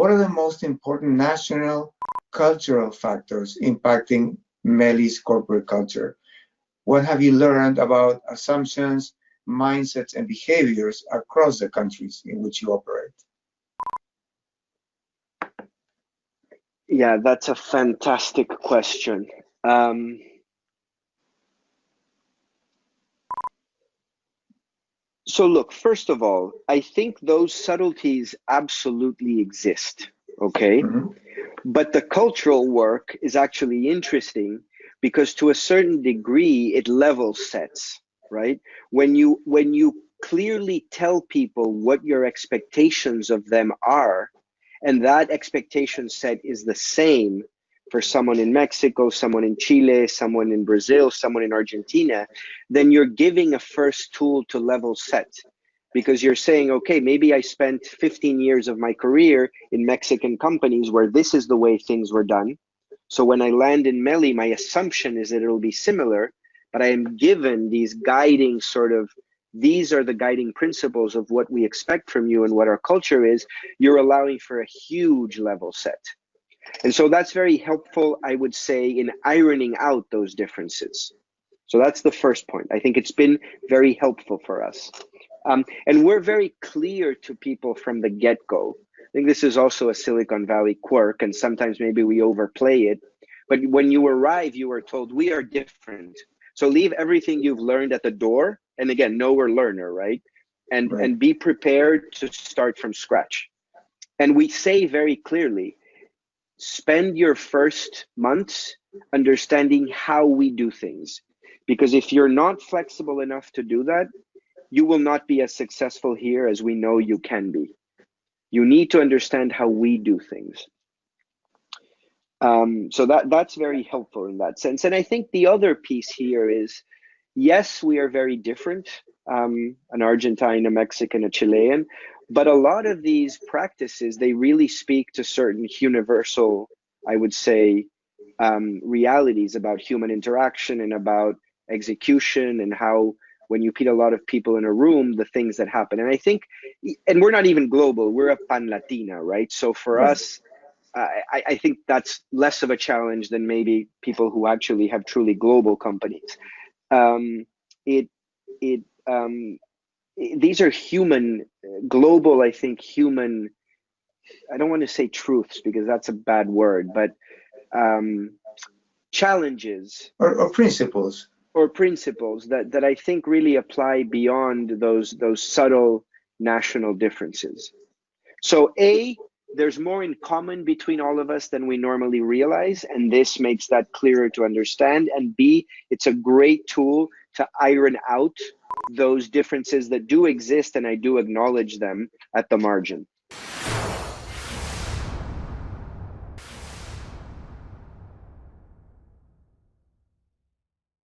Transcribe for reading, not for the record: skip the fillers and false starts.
what are the most important national cultural factors impacting Meli's corporate culture? What have you learned about assumptions, mindsets, and behaviors across the countries in which you operate? Yeah, that's a fantastic question. So look, first of all, I think those subtleties absolutely exist, okay? Mm-hmm. But the cultural work is actually interesting because to a certain degree, it level sets, right? When you clearly tell people what your expectations of them are, and that expectation set is the same for someone in Mexico, someone in Chile, someone in Brazil, someone in Argentina, then you're giving a first tool to level set. Because you're saying, okay, maybe I spent 15 years of my career in Mexican companies where this is the way things were done. So when I land in Meli, my assumption is that it'll be similar, but I am given these guiding these are the guiding principles of what we expect from you and what our culture is. You're allowing for a huge level set. And so that's very helpful, I would say, in ironing out those differences. So that's the first point. I think it's been very helpful for us. And we're very clear to people from the get-go. I think this is also a Silicon Valley quirk, and sometimes maybe we overplay it. But when you arrive, you are told, we are different. So leave everything you've learned at the door. And again, know we're learner, right? And be prepared to start from scratch. And we say very clearly, spend your first months understanding how we do things. Because if you're not flexible enough to do that, you will not be as successful here as we know you can be. You need to understand how we do things. So that's very helpful in that sense. And I think the other piece here is, yes, we are very different, an Argentine, a Mexican, a Chilean, but a lot of these practices, they really speak to certain universal, I would say, realities about human interaction and about execution and how when you put a lot of people in a room, the things that happen. And I think, and we're not even global, we're a pan-Latina, right? So for us, I think that's less of a challenge than maybe people who actually have truly global companies. These are human, global, I think, human, I don't want to say truths because that's a bad word, but challenges. Or principles. Or principles that I think really apply beyond those subtle national differences. So A, there's more in common between all of us than we normally realize, and this makes that clearer to understand. And B, it's a great tool to iron out those differences that do exist, and I do acknowledge them at the margin.